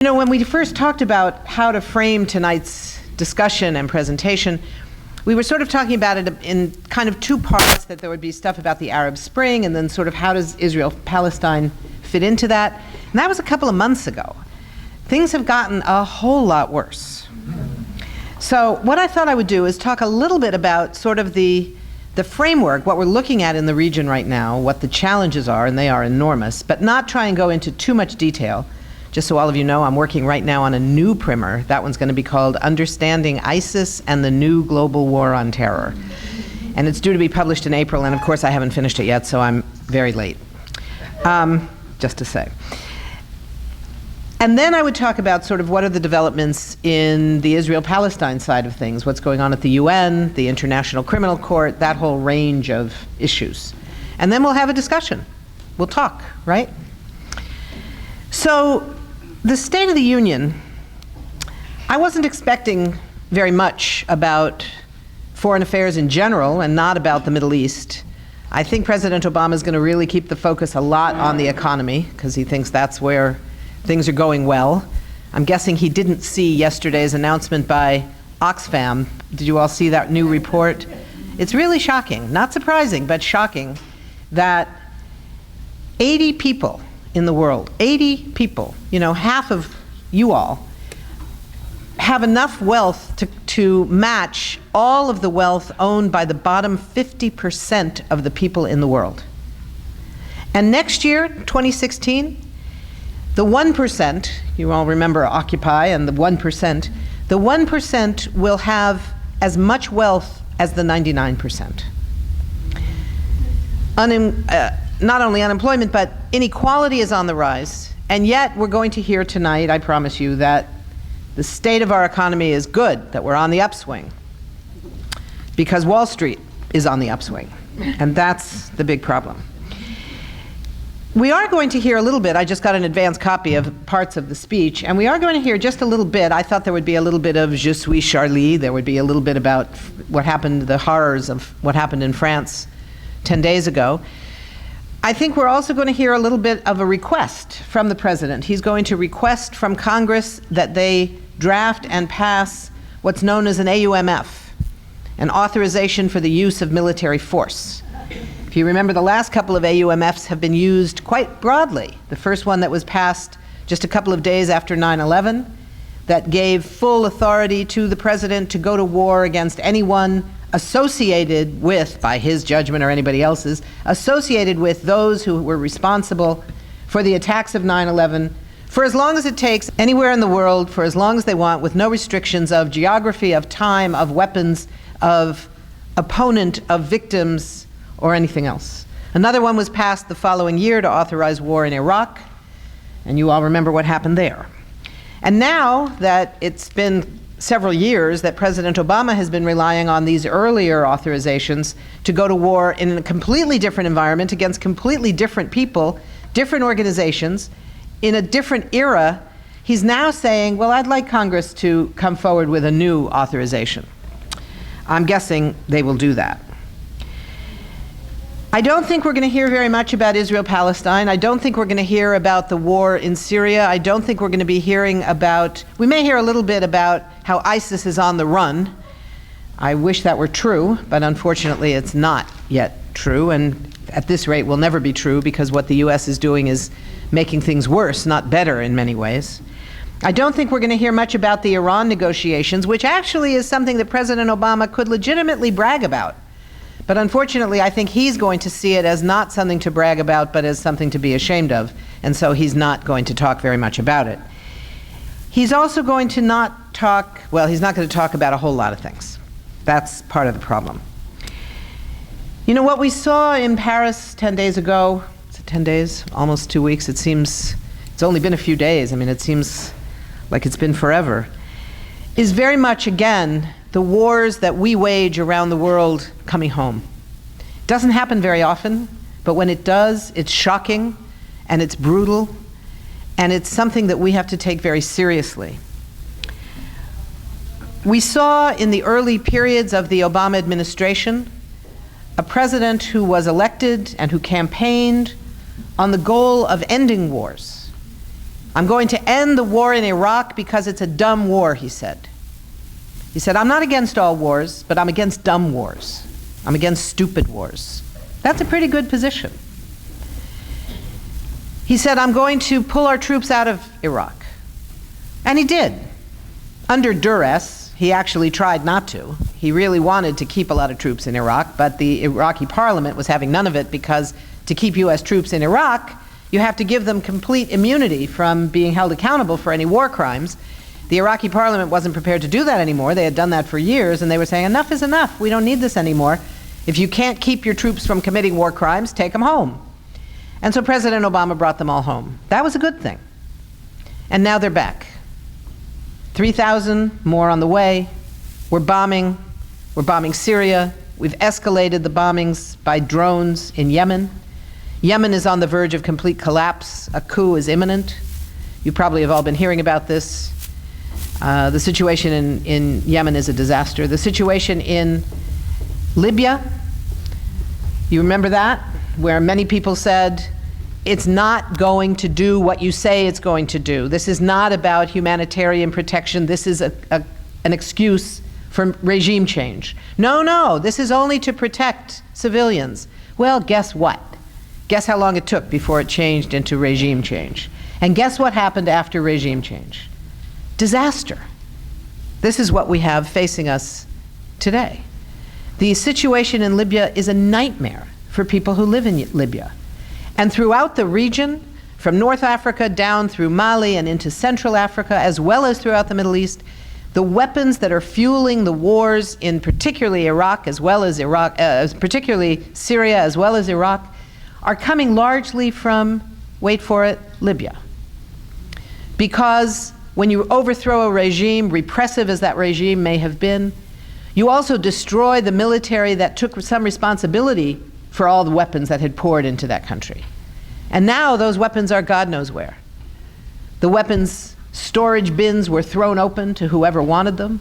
You know, when we first talked about how to frame tonight's discussion and presentation, we were sort of talking about it in kind of two parts, that there would be stuff about the Arab Spring and then sort of how does Israel-Palestine fit into that. And that was a couple of months ago. Things have gotten a whole lot worse. So what I thought I would do is talk a little bit about sort of the framework, what we're looking at in the region right now, what the challenges are, and they are enormous, but not try and go into too much detail. Just so all of you know, I'm working right now on a new primer. That one's going to be called Understanding ISIS and the New Global War on Terror. And it's due to be published in April, and of course I haven't finished it yet, so I'm very late, just to say. And then I would talk about sort of what are the developments in the Israel-Palestine side of things, what's going on at the UN, the International Criminal Court, that whole range of issues. And then we'll have a discussion. We'll talk, right? So, the State of the Union, I wasn't expecting very much about foreign affairs in general and not about the Middle East. I think President Obama is going to really keep the focus a lot on the economy because he thinks that's where things are going well. I'm guessing he didn't see yesterday's announcement by Oxfam. Did you all see that new report? It's really shocking, not surprising, but shocking, that 80 people in the world, 80 people, you know, half of you all, have enough wealth to match all of the wealth owned by the bottom 50% of the people in the world. And next year, 2016, the 1%, you all remember Occupy and the 1% will have as much wealth as the 99%. Not only unemployment, but inequality is on the rise. And yet we're going to hear tonight, I promise you, that the state of our economy is good, that we're on the upswing, because Wall Street is on the upswing. And that's the big problem. We are going to hear a little bit, I just got an advance copy of parts of the speech, and we are going to hear just a little bit. I thought there would be a little bit of Je suis Charlie, there would be a little bit about what happened, the horrors of what happened in France 10 days ago. I think we're also going to hear a little bit of a request from the president. He's going to request from Congress that they draft and pass what's known as an AUMF, an authorization for the use of military force. If you remember, the last couple of AUMFs have been used quite broadly. The first one that was passed just a couple of days after 9/11, that gave full authority to the president to go to war against anyone associated with, by his judgment or anybody else's, associated with those who were responsible for the attacks of 9/11 for as long as it takes, anywhere in the world, for as long as they want, with no restrictions of geography, of time, of weapons, of opponent, of victims, or anything else. Another one was passed the following year to authorize war in Iraq, and you all remember what happened there. And now that it's been several years that President Obama has been relying on these earlier authorizations to go to war in a completely different environment against completely different people, different organizations, in a different era, he's now saying, well, I'd like Congress to come forward with a new authorization. I'm guessing they will do that. I don't think we're going to hear very much about Israel-Palestine. I don't think we're going to hear about the war in Syria. I don't think we're going to be hearing about, we may hear a little bit about how ISIS is on the run. I wish that were true, but unfortunately it's not yet true, and at this rate will never be true, because what the US is doing is making things worse, not better in many ways. I don't think we're going to hear much about the Iran negotiations, which actually is something that President Obama could legitimately brag about. But unfortunately, I think he's going to see it as not something to brag about, but as something to be ashamed of, and so he's not going to talk very much about it. He's also going to not talk, well, he's not going to talk about a whole lot of things. That's part of the problem. You know, what we saw in Paris 10 days ago, is it 10 days? Almost 2 weeks. It seems, it's only been a few days. I mean, it seems like it's been forever. Is very much, again, the wars that we wage around the world coming home. It doesn't happen very often, but when it does, it's shocking and it's brutal, and it's something that we have to take very seriously. We saw in the early periods of the Obama administration a president who was elected and who campaigned on the goal of ending wars. I'm going to end the war in Iraq because it's a dumb war, he said. He said, I'm not against all wars, but I'm against dumb wars. I'm against stupid wars. That's a pretty good position. He said, I'm going to pull our troops out of Iraq. And he did. Under duress, he actually tried not to. He really wanted to keep a lot of troops in Iraq, but the Iraqi parliament was having none of it because to keep U.S. troops in Iraq, you have to give them complete immunity from being held accountable for any war crimes. The Iraqi parliament wasn't prepared to do that anymore. They had done that for years, and they were saying, enough is enough. We don't need this anymore. If you can't keep your troops from committing war crimes, take them home. And so President Obama brought them all home. That was a good thing. And now they're back. 3,000 more on the way. We're bombing Syria. We've escalated the bombings by drones in Yemen. Yemen is on the verge of complete collapse. A coup is imminent. You probably have all been hearing about this. The situation in Yemen is a disaster. The situation in Libya, you remember that? Where many people said, it's not going to do what you say it's going to do. This is not about humanitarian protection. This is an excuse for regime change. No, this is only to protect civilians. Well, guess what? Guess how long it took before it changed into regime change? And guess what happened after regime change? Disaster. This is what we have facing us today. The situation in Libya is a nightmare for people who live in Libya. And throughout the region, from North Africa down through Mali and into Central Africa, as well as throughout the Middle East, the weapons that are fueling the wars in particularly Iraq as well as particularly Syria as well as Iraq, are coming largely from, wait for it, Libya. Because when you overthrow a regime, repressive as that regime may have been, you also destroy the military that took some responsibility for all the weapons that had poured into that country. And now those weapons are God knows where. The weapons storage bins were thrown open to whoever wanted them,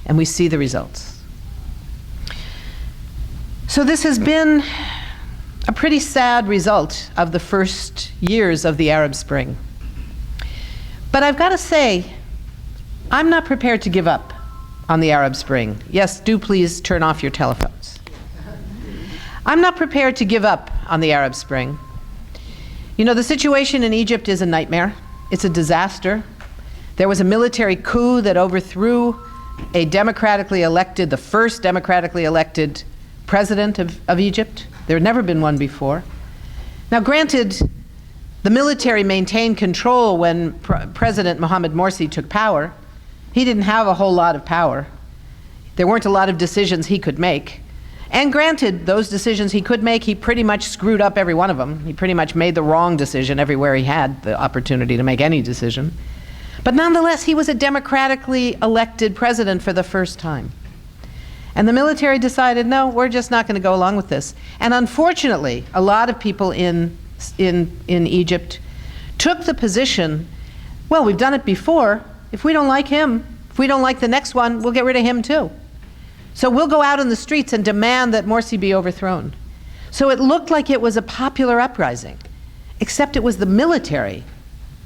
and we see the results. So this has been a pretty sad result of the first years of the Arab Spring. But I've got to say, I'm not prepared to give up on the Arab Spring. Yes, do please turn off your telephones. I'm not prepared to give up on the Arab Spring. You know, the situation in Egypt is a nightmare. It's a disaster. There was a military coup that overthrew a the first democratically elected president of Egypt. There had never been one before. Now, granted, the military maintained control when President Mohamed Morsi took power. He didn't have a whole lot of power. There weren't a lot of decisions he could make. And granted, those decisions he could make, he pretty much screwed up every one of them. He pretty much made the wrong decision everywhere he had the opportunity to make any decision. But nonetheless, he was a democratically elected president for the first time. And the military decided, no, we're just not going to go along with this. And unfortunately, a lot of people in Egypt took the position, well, we've done it before. If we don't like him, if we don't like the next one, we'll get rid of him too. So we'll go out in the streets and demand that Morsi be overthrown. So it looked like it was a popular uprising, except it was the military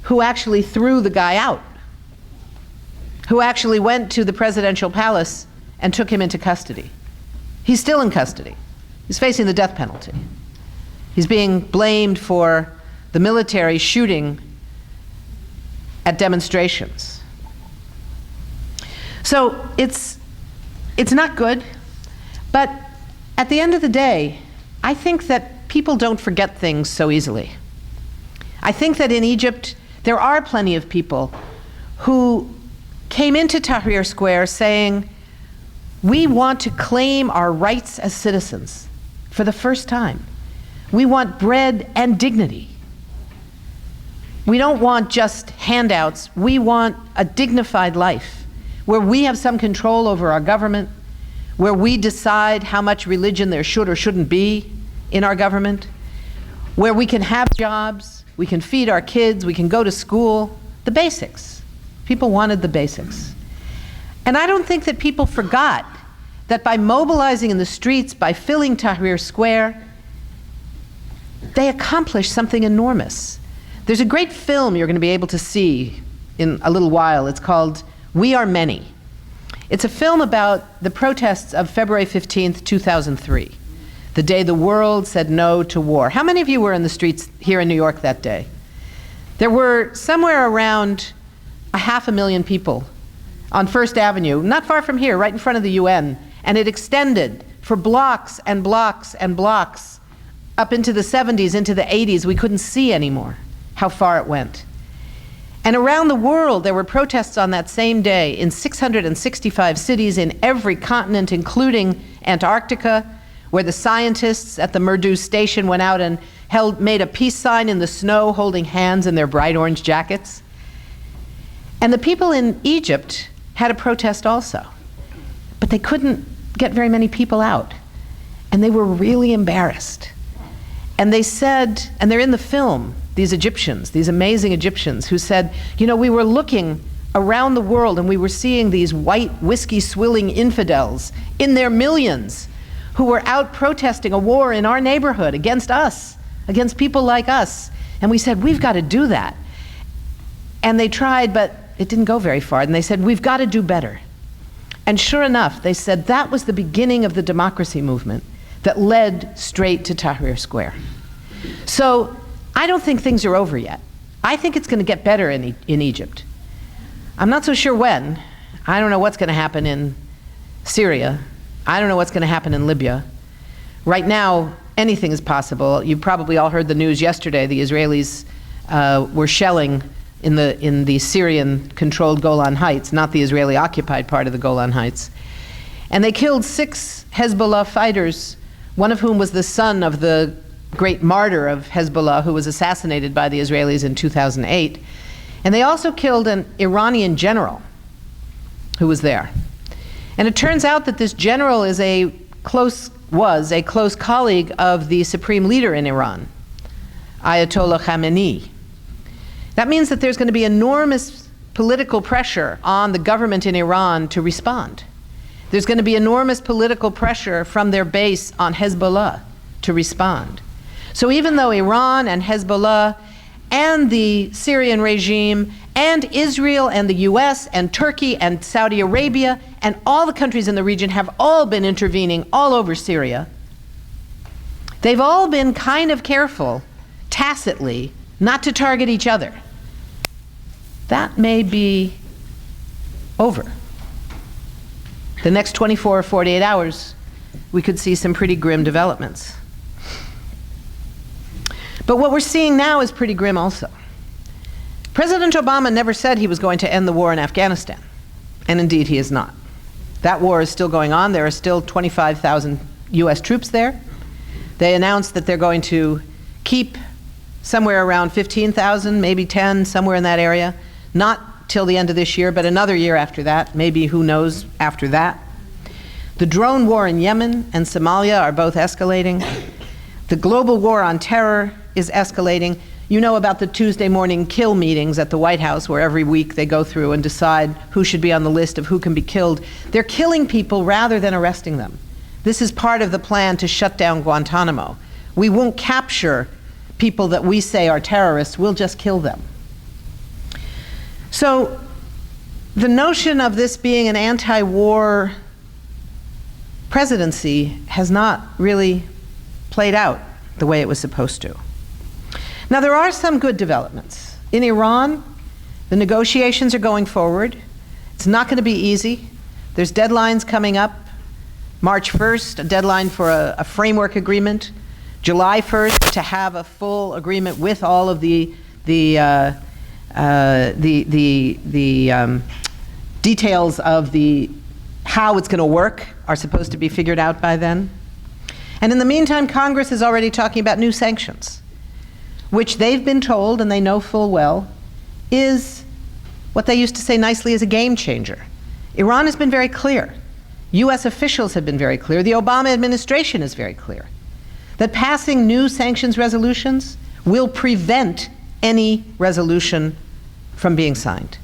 who actually threw the guy out, who actually went to the presidential palace and took him into custody. He's still in custody. He's facing the death penalty. He's being blamed for the military shooting at demonstrations. So it's not good, but at the end of the day, I think that people don't forget things so easily. I think that in Egypt, there are plenty of people who came into Tahrir Square saying, we want to claim our rights as citizens for the first time. We want bread and dignity. We don't want just handouts. We want a dignified life where we have some control over our government, where we decide how much religion there should or shouldn't be in our government, where we can have jobs, we can feed our kids, we can go to school, the basics. People wanted the basics. And I don't think that people forgot that by mobilizing in the streets, by filling Tahrir Square, they accomplished something enormous. There's a great film you're going to be able to see in a little while. It's called We Are Many. It's a film about the protests of February 15th, 2003, the day the world said no to war. How many of you were in the streets here in New York that day? There were somewhere around 500,000 people on First Avenue, not far from here, right in front of the UN, and it extended for blocks and blocks and blocks up into the 70s, into the 80s. We couldn't see anymore how far it went. And around the world, there were protests on that same day in 665 cities in every continent, including Antarctica, where the scientists at the Merdu station went out and made a peace sign in the snow, holding hands in their bright orange jackets. And the people in Egypt had a protest also, but they couldn't get very many people out. And they were really embarrassed. And they said, and they're in the film, these Egyptians, these amazing Egyptians, who said, you know, we were looking around the world and we were seeing these white whiskey-swilling infidels in their millions who were out protesting a war in our neighborhood against us, against people like us. And we said, we've got to do that. And they tried, but it didn't go very far. And they said, we've got to do better. And sure enough, they said that was the beginning of the democracy movement that led straight to Tahrir Square. So I don't think things are over yet. I think it's going to get better in Egypt. I'm not so sure when. I don't know what's going to happen in Syria. I don't know what's going to happen in Libya. Right now, anything is possible. You probably all heard the news yesterday. The Israelis were shelling in the Syrian-controlled Golan Heights, not the Israeli-occupied part of the Golan Heights. And they killed 6 Hezbollah fighters, one of whom was the son of the great martyr of Hezbollah, who was assassinated by the Israelis in 2008. And they also killed an Iranian general who was there. And it turns out that this general was a close colleague of the supreme leader in Iran, Ayatollah Khamenei. That means that there's going to be enormous political pressure on the government in Iran to respond. There's going to be enormous political pressure from their base on Hezbollah to respond. So even though Iran and Hezbollah and the Syrian regime and Israel and the US and Turkey and Saudi Arabia and all the countries in the region have all been intervening all over Syria, they've all been kind of careful, tacitly, not to target each other. That may be over. The next 24 or 48 hours, we could see some pretty grim developments. But what we're seeing now is pretty grim also. President Obama never said he was going to end the war in Afghanistan, and indeed he is not. That war is still going on. There are still 25,000 US troops there. They announced that they're going to keep somewhere around 15,000, maybe 10, somewhere in that area, not till the end of this year, but another year after that, maybe who knows after that. The drone war in Yemen and Somalia are both escalating. The global war on terror is escalating. You know about the Tuesday morning kill meetings at the White House, where every week they go through and decide who should be on the list of who can be killed. They're killing people rather than arresting them. This is part of the plan to shut down Guantanamo. We won't capture people that we say are terrorists, we'll just kill them. So the notion of this being an anti-war presidency has not really played out the way it was supposed to. Now, there are some good developments. In Iran, the negotiations are going forward. It's not going to be easy. There's deadlines coming up. March 1st, a deadline for a framework agreement. July 1st, to have a full agreement with all of the details of how it's going to work are supposed to be figured out by then. And in the meantime, Congress is already talking about new sanctions, which they've been told, and they know full well, is what they used to say nicely is a game changer. Iran has been very clear. US officials have been very clear. The Obama administration is very clear that passing new sanctions resolutions will prevent any resolution from being signed.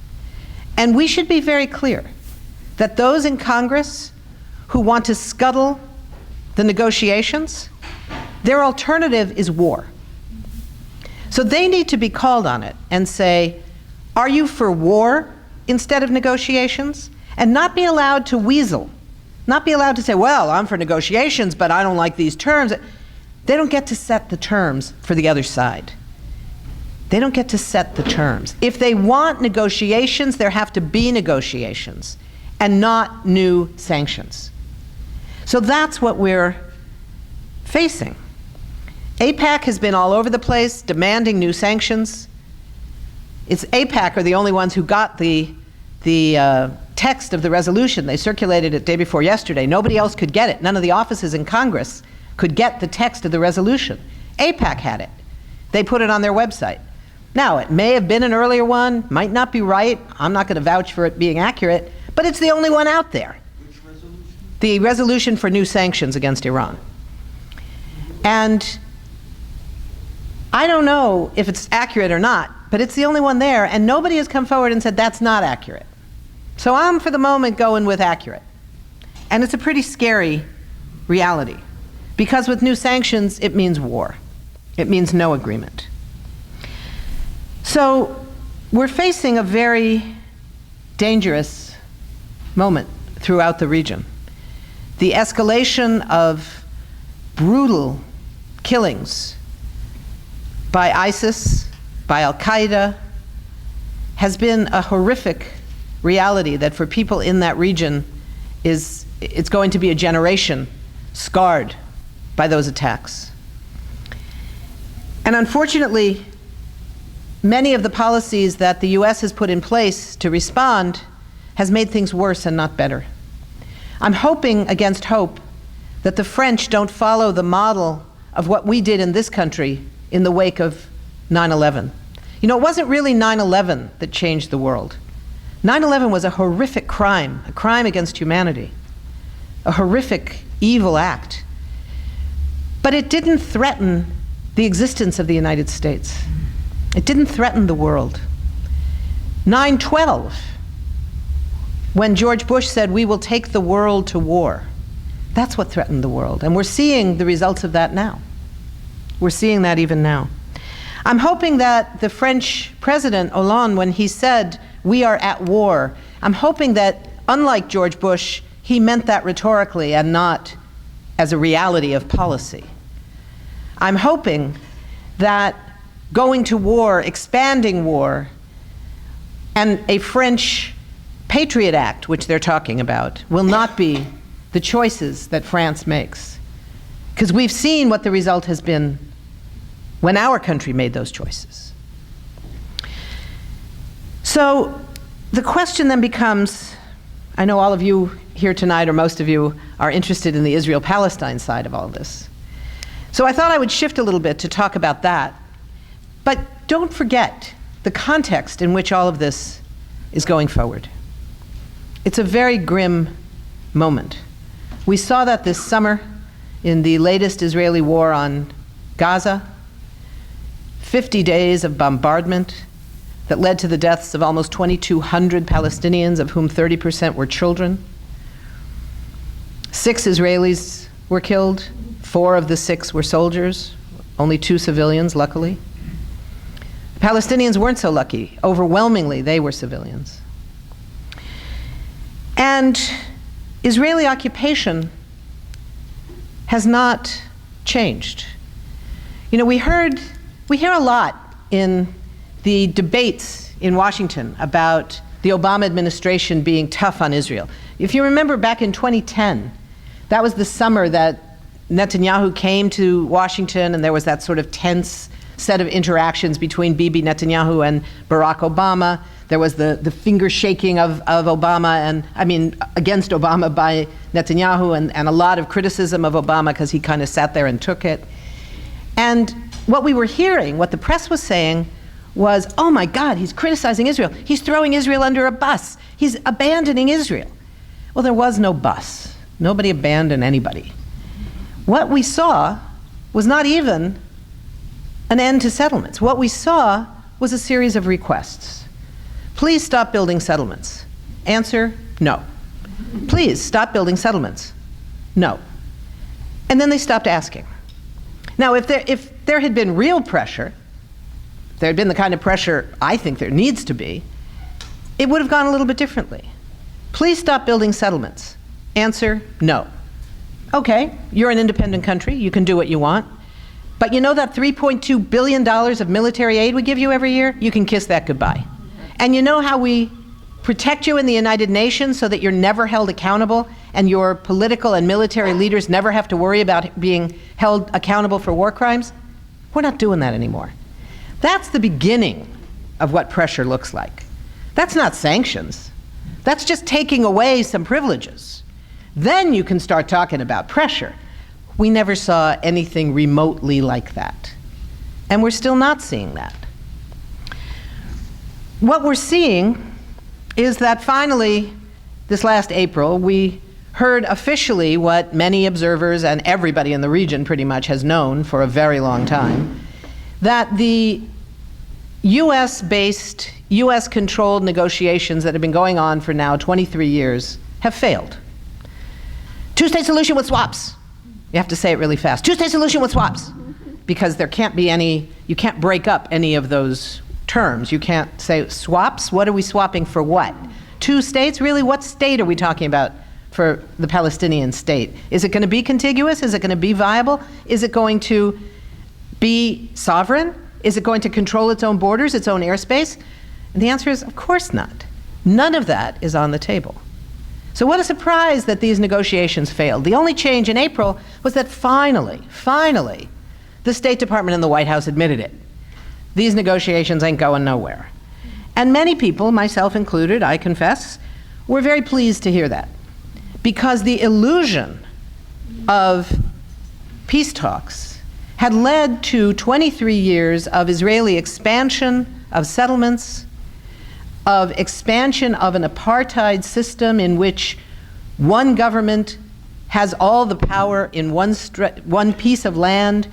And we should be very clear that those in Congress who want to scuttle the negotiations, their alternative is war. So they need to be called on it and say, are you for war instead of negotiations? And not be allowed to weasel. Not be allowed to say, well, I'm for negotiations, but I don't like these terms. They don't get to set the terms for the other side. They don't get to set the terms. If they want negotiations, there have to be negotiations and not new sanctions. So that's what we're facing. AIPAC has been all over the place demanding new sanctions. It's AIPAC are the only ones who got the text of the resolution. They circulated it day before yesterday. Nobody else could get it. None of the offices in Congress could get the text of the resolution. AIPAC had it. They put it on their website. Now, it may have been an earlier one, might not be right. I'm not going to vouch for it being accurate, but it's the only one out there. Which resolution? The resolution for new sanctions against Iran. And I don't know if it's accurate or not, but it's the only one there, and nobody has come forward and said that's not accurate. So I'm, for the moment, going with accurate. And it's a pretty scary reality, because with new sanctions, it means war. It means no agreement. So we're facing a very dangerous moment throughout the region. The escalation of brutal killings by ISIS, by Al-Qaeda, has been a horrific reality that for people in that region it's going to be a generation scarred by those attacks. And unfortunately, many of the policies that the US has put in place to respond has made things worse and not better. I'm hoping against hope that the French don't follow the model of what we did in this country in the wake of 9/11. You know, it wasn't really 9/11 that changed the world. 9/11 was a horrific crime, a crime against humanity, a horrific, evil act. But it didn't threaten the existence of the United States. It didn't threaten the world. 9/12, when George Bush said, we will take the world to war, that's what threatened the world. And we're seeing the results of that now. We're seeing that even now. I'm hoping that the French President Hollande, when he said, we are at war, I'm hoping that, unlike George Bush, he meant that rhetorically and not as a reality of policy. I'm hoping that going to war, expanding war, and a French Patriot Act, which they're talking about, will not be the choices that France makes. Because we've seen what the result has been when our country made those choices. So the question then becomes, I know all of you here tonight, or most of you, are interested in the Israel-Palestine side of all this. So I thought I would shift a little bit to talk about that. But don't forget the context in which all of this is going forward. It's a very grim moment. We saw that this summer in the latest Israeli war on Gaza. 50 days of bombardment that led to the deaths of almost 2,200 Palestinians, of whom 30% were children. 6 Israelis were killed. 4 of the 6 were soldiers, only 2 civilians, luckily. The Palestinians weren't so lucky. Overwhelmingly, they were civilians. And Israeli occupation has not changed. You know, we hear a lot in the debates in Washington about the Obama administration being tough on Israel. If you remember back in 2010, that was the summer that Netanyahu came to Washington, and there was that sort of tense set of interactions between Bibi Netanyahu and Barack Obama. There was the finger shaking of Obama, against Obama by Netanyahu, and a lot of criticism of Obama because he kind of sat there and took it. And what we were hearing, what the press was saying, was, oh my God, he's criticizing Israel. He's throwing Israel under a bus. He's abandoning Israel. Well, there was no bus. Nobody abandoned anybody. What we saw was not even an end to settlements. What we saw was a series of requests. Please stop building settlements. Answer, no. Please stop building settlements. No. And then they stopped asking. Now, if there had been real pressure, there had been the kind of pressure I think there needs to be, it would have gone a little bit differently. Please stop building settlements. Answer, no. Okay, you're an independent country, you can do what you want, but you know that $3.2 billion of military aid we give you every year? You can kiss that goodbye. And you know how we protect you in the United Nations so that you're never held accountable and your political and military leaders never have to worry about being held accountable for war crimes? We're not doing that anymore. That's the beginning of what pressure looks like. That's not sanctions. That's just taking away some privileges. Then you can start talking about pressure. We never saw anything remotely like that. And we're still not seeing that. What we're seeing is that finally, this last April, we heard officially what many observers and everybody in the region pretty much has known for a very long time, that the US-based, US-controlled negotiations that have been going on for now 23 years have failed. Two-state solution with swaps. You have to say it really fast. Two-state solution with swaps. Because there can't be any, you can't break up any of those terms. You can't say swaps. What are we swapping for what? Two states? Really, what state are we talking about for the Palestinian state? Is it going to be contiguous? Is it going to be viable? Is it going to be sovereign? Is it going to control its own borders, its own airspace? And the answer is, of course not. None of that is on the table. So what a surprise that these negotiations failed. The only change in April was that finally, the State Department and the White House admitted it. These negotiations ain't going nowhere. And many people, myself included, I confess, were very pleased to hear that. Because the illusion of peace talks had led to 23 years of Israeli expansion of settlements, of expansion of an apartheid system in which one government has all the power in one piece of land,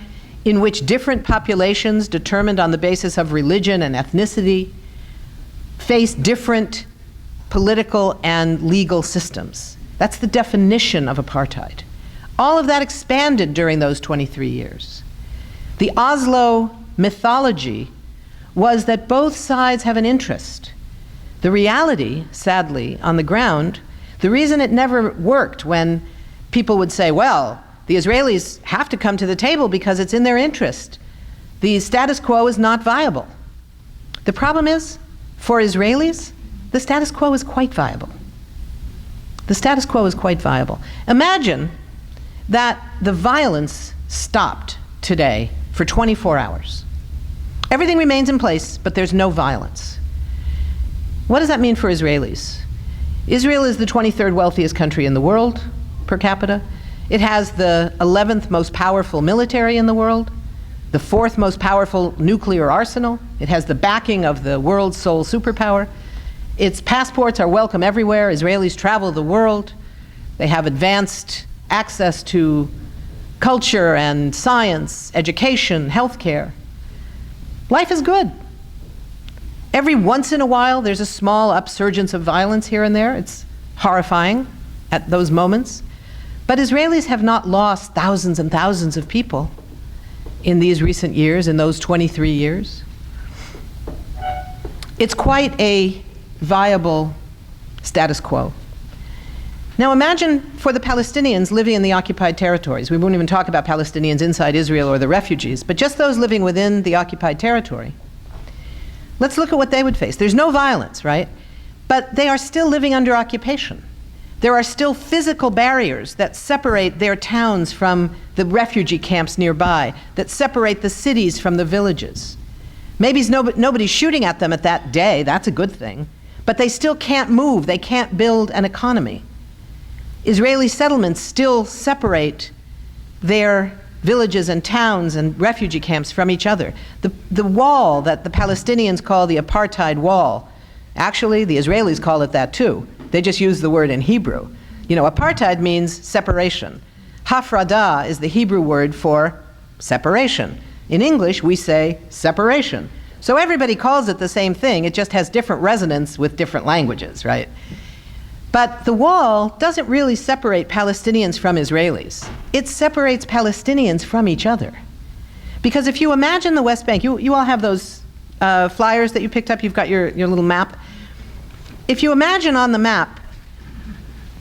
in which different populations determined on the basis of religion and ethnicity face different political and legal systems. That's the definition of apartheid. All of that expanded during those 23 years. The Oslo mythology was that both sides have an interest. The reality, sadly, on the ground, the reason it never worked when people would say, well, the Israelis have to come to the table because it's in their interest. The status quo is not viable. The problem is, for Israelis, the status quo is quite viable. The status quo is quite viable. Imagine that the violence stopped today for 24 hours. Everything remains in place, but there's no violence. What does that mean for Israelis? Israel is the 23rd wealthiest country in the world per capita. It has the 11th most powerful military in the world, the 4th most powerful nuclear arsenal. It has the backing of the world's sole superpower. Its passports are welcome everywhere. Israelis travel the world. They have advanced access to culture and science, education, healthcare. Life is good. Every once in a while, there's a small upsurgence of violence here and there. It's horrifying at those moments. But Israelis have not lost thousands and thousands of people in these recent years, in those 23 years. It's quite a viable status quo. Now imagine for the Palestinians living in the occupied territories. We won't even talk about Palestinians inside Israel or the refugees, but just those living within the occupied territory. Let's look at what they would face. There's no violence, right? But they are still living under occupation. There are still physical barriers that separate their towns from the refugee camps nearby, that separate the cities from the villages. Maybe nobody's shooting at them at that day, that's a good thing, but they still can't move, they can't build an economy. Israeli settlements still separate their villages and towns and refugee camps from each other. The wall that the Palestinians call the Apartheid Wall, actually the Israelis call it that too. They just use the word in Hebrew. You know, apartheid means separation. Hafradah is the Hebrew word for separation. In English, we say separation. So everybody calls it the same thing, it just has different resonance with different languages, right? But the wall doesn't really separate Palestinians from Israelis. It separates Palestinians from each other. Because if you imagine the West Bank, you all have those flyers that you picked up, you've got your little map. If you imagine on the map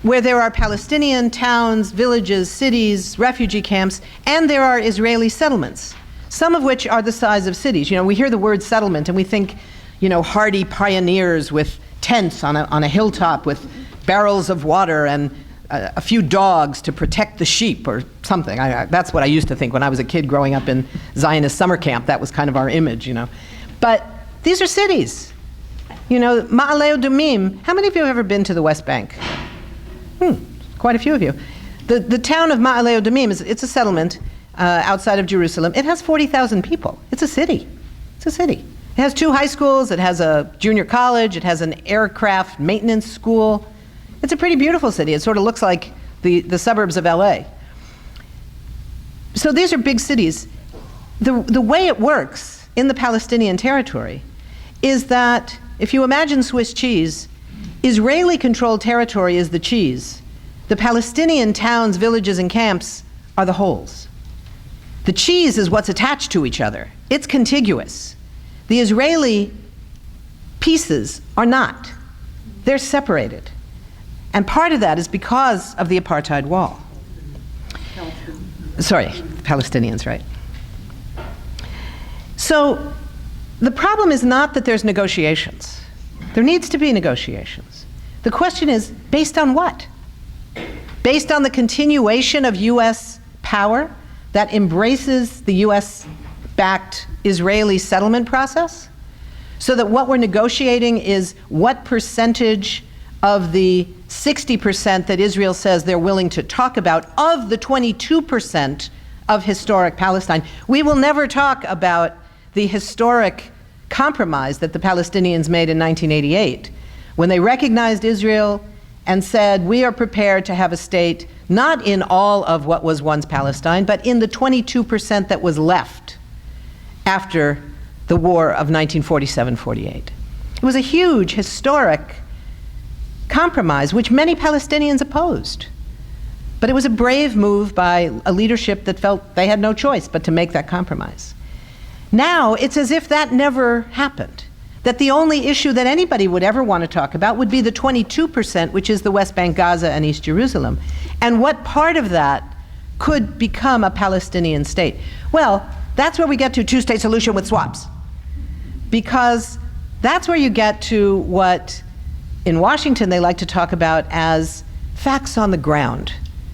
where there are Palestinian towns, villages, cities, refugee camps, and there are Israeli settlements, some of which are the size of cities. We hear the word settlement and we think, hardy pioneers with tents on a hilltop with barrels of water and a few dogs to protect the sheep or something. That's what I used to think when I was a kid growing up in Zionist summer camp. That was kind of our image, But these are cities. Ma'ale Adumim. How many of you have ever been to the West Bank? Quite a few of you. The town of Ma'ale Adumim, it's a settlement outside of Jerusalem. It has 40,000 people. It's a city. It's a city. It has 2 high schools. It has a junior college. It has an aircraft maintenance school. It's a pretty beautiful city. It sort of looks like the suburbs of LA. So these are big cities. The way it works in the Palestinian territory is that if you imagine Swiss cheese, Israeli-controlled territory is the cheese. The Palestinian towns, villages, and camps are the holes. The cheese is what's attached to each other. It's contiguous. The Israeli pieces are not. They're separated. And part of that is because of the Apartheid Wall. Sorry, Palestinians, right? So the problem is not that there's negotiations. There needs to be negotiations. The question is, based on what? Based on the continuation of U.S. power that embraces the U.S.-backed Israeli settlement process? So that what we're negotiating is what percentage of the 60% that Israel says they're willing to talk about of the 22% of historic Palestine. We will never talk about the historic compromise that the Palestinians made in 1988 when they recognized Israel and said, we are prepared to have a state not in all of what was once Palestine, but in the 22% that was left after the war of 1947-48. It was a huge historic compromise which many Palestinians opposed. But it was a brave move by a leadership that felt they had no choice but to make that compromise. Now it's as if that never happened, that the only issue that anybody would ever want to talk about would be the 22%, which is the West Bank, Gaza, and East Jerusalem, and what part of that could become a Palestinian state. Well, that's where we get to two-state solution with swaps, because that's where you get to what in Washington they like to talk about as facts on the ground.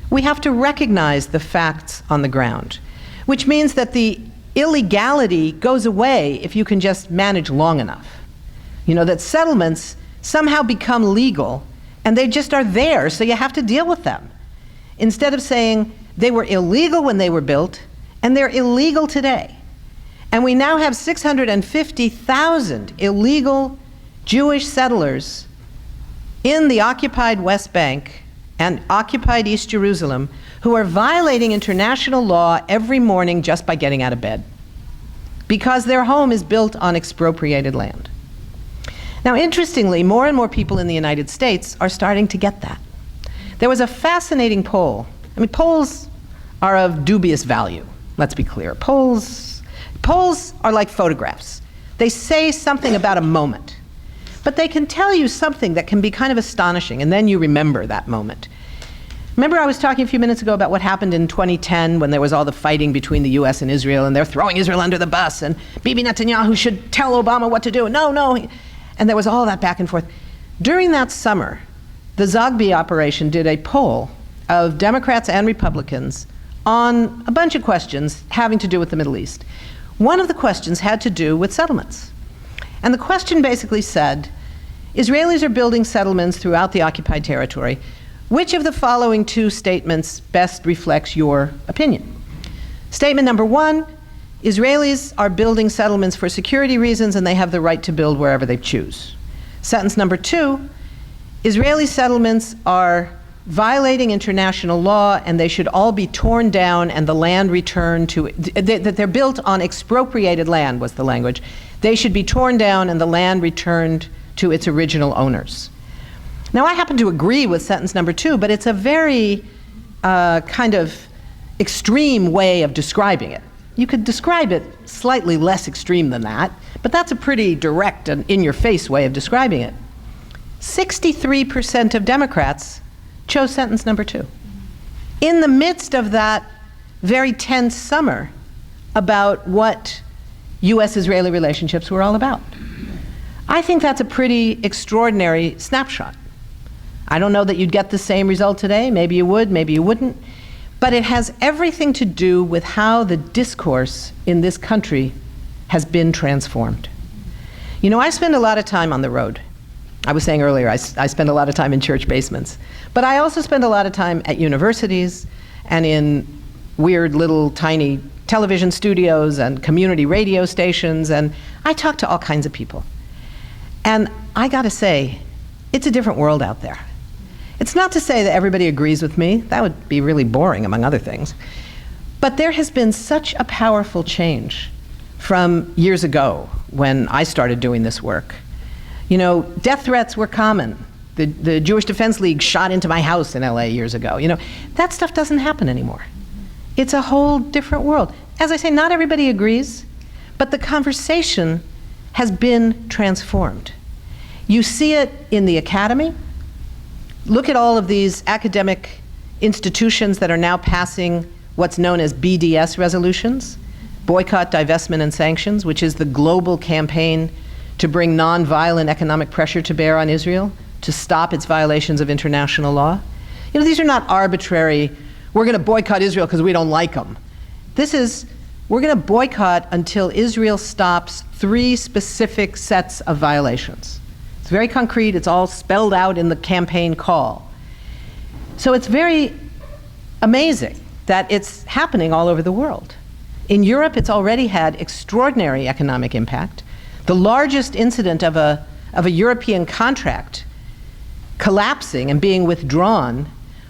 We have to recognize the facts on the ground, which means that the illegality goes away if you can just manage long enough. That settlements somehow become legal and they just are there, so you have to deal with them. Instead of saying they were illegal when they were built and they're illegal today. And we now have 650,000 illegal Jewish settlers in the occupied West Bank and occupied East Jerusalem who are violating international law every morning just by getting out of bed because their home is built on expropriated land. Now, interestingly, more and more people in the United States are starting to get that. There was a fascinating poll. Polls are of dubious value, let's be clear. Polls are like photographs. They say something about a moment, but they can tell you something that can be kind of astonishing, and then you remember that moment. Remember I was talking a few minutes ago about what happened in 2010 when there was all the fighting between the US and Israel, and they're throwing Israel under the bus, and Bibi Netanyahu should tell Obama what to do. No. And there was all that back and forth. During that summer, the Zogby operation did a poll of Democrats and Republicans on a bunch of questions having to do with the Middle East. One of the questions had to do with settlements. And the question basically said, Israelis are building settlements throughout the occupied territory. Which of the following two statements best reflects your opinion? Statement number one, Israelis are building settlements for security reasons and they have the right to build wherever they choose. Sentence number two, Israeli settlements are violating international law and they should all be torn down and the land returned to, that they're built on expropriated land was the language. They should be torn down and the land returned to its original owners. Now, I happen to agree with sentence number two, but it's a very kind of extreme way of describing it. You could describe it slightly less extreme than that, but that's a pretty direct and in-your-face way of describing it. 63% of Democrats chose sentence number 2. In the midst of that very tense summer about what U.S.-Israeli relationships were all about. I think that's a pretty extraordinary snapshot. I don't know that you'd get the same result today. Maybe you would, maybe you wouldn't. But it has everything to do with how the discourse in this country has been transformed. You know, I spend a lot of time on the road. I was saying earlier, I spend a lot of time in church basements. But I also spend a lot of time at universities and in weird little tiny television studios and community radio stations, and I talk to all kinds of people. And I gotta say, it's a different world out there. It's not to say that everybody agrees with me. That would be really boring, among other things. But there has been such a powerful change from years ago when I started doing this work. You know, death threats were common. The Jewish Defense League shot into my house in LA years ago. You know, that stuff doesn't happen anymore. It's a whole different world. As I say, not everybody agrees, but the conversation has been transformed. You see it in the academy. Look at all of these academic institutions that are now passing what's known as BDS resolutions, Boycott, Divestment and Sanctions, which is the global campaign to bring nonviolent economic pressure to bear on Israel to stop its violations of international law. You know, these are not arbitrary, we're going to boycott Israel because we don't like them. This is, we're going to boycott until Israel stops 3 specific sets of violations. It's very concrete, it's all spelled out in the campaign call. So it's very amazing that it's happening all over the world. In Europe, it's already had extraordinary economic impact. The largest incident of a European contract collapsing and being withdrawn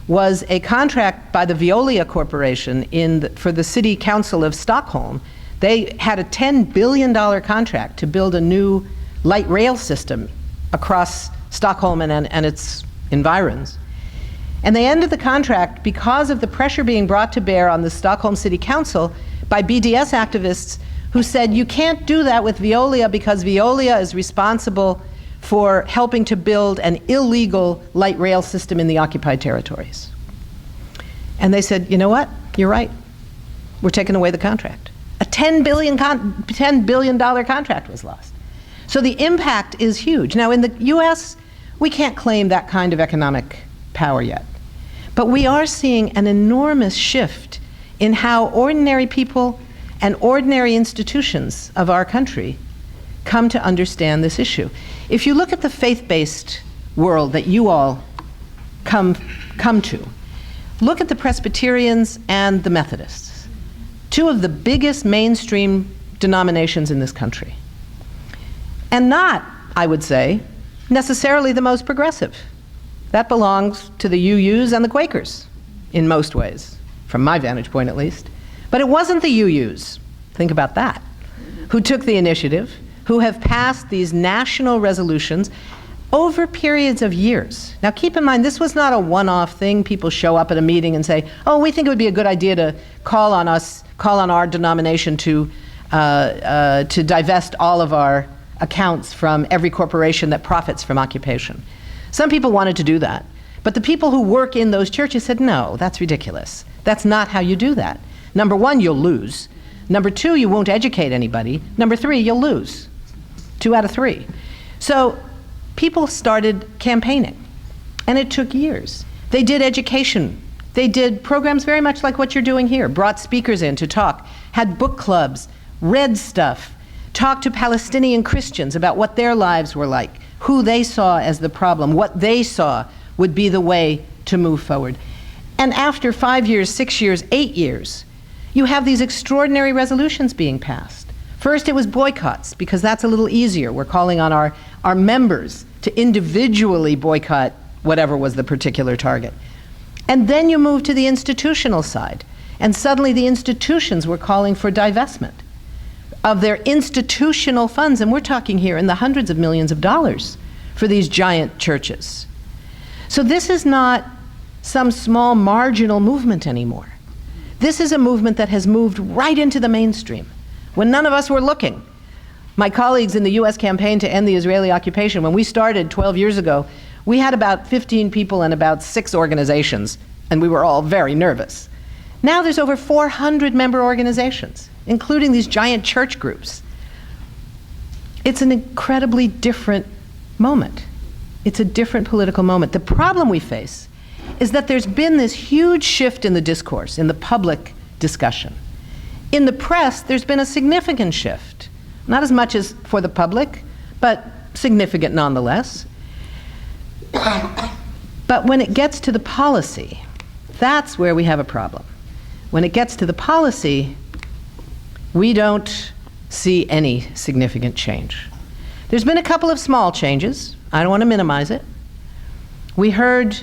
was a contract by the Veolia Corporation for the City Council of Stockholm. They had a $10 billion contract to build a new light rail system across Stockholm and its environs. And they ended the contract because of the pressure being brought to bear on the Stockholm City Council by BDS activists who said, you can't do that with Veolia because Veolia is responsible for helping to build an illegal light rail system in the occupied territories. And they said, you know what? You're right. We're taking away the contract. A $10 billion contract was lost. So the impact is huge. Now in the US, we can't claim that kind of economic power yet. But we are seeing an enormous shift in how ordinary people and ordinary institutions of our country come to understand this issue. If you look at the faith-based world that you all come to, look at the Presbyterians and the Methodists, 2 of the biggest mainstream denominations in this country. And not, I would say, necessarily the most progressive. That belongs to the UUs and the Quakers, in most ways, from my vantage point at least. But it wasn't the UUs, think about that, who took the initiative, who have passed these national resolutions over periods of years. Now keep in mind, this was not a one-off thing. People show up at a meeting and say, oh, we think it would be a good idea to call on our denomination to divest all of our accounts from every corporation that profits from occupation. Some people wanted to do that, but the people who work in those churches said, no, that's ridiculous. That's not how you do that. Number 1, you'll lose. Number 2, you won't educate anybody. Number 3, you'll lose. 2 out of 3. So people started campaigning, and it took years. They did education. They did programs very much like what you're doing here, brought speakers in to talk, had book clubs, read stuff, talked to Palestinian Christians about what their lives were like, who they saw as the problem, what they saw would be the way to move forward. And after 5 years, 6 years, 8 years, you have these extraordinary resolutions being passed. First it was boycotts, because that's a little easier. We're calling on our members to individually boycott whatever was the particular target. And then you move to the institutional side, and suddenly the institutions were calling for divestment of their institutional funds, and we're talking here in the hundreds of millions of dollars for these giant churches. So this is not some small marginal movement anymore. This is a movement that has moved right into the mainstream when none of us were looking. My colleagues in the US campaign to end the Israeli occupation, when we started 12 years ago, we had about 15 people and about 6 organizations, and we were all very nervous. Now there's over 400 member organizations, including these giant church groups. It's an incredibly different moment. It's a different political moment. The problem we face is that there's been this huge shift in the discourse, in the public discussion. In the press, there's been a significant shift. Not as much as for the public, but significant nonetheless. But when it gets to the policy, that's where we have a problem. When it gets to the policy, we don't see any significant change. There's been a couple of small changes. I don't want to minimize it. We heard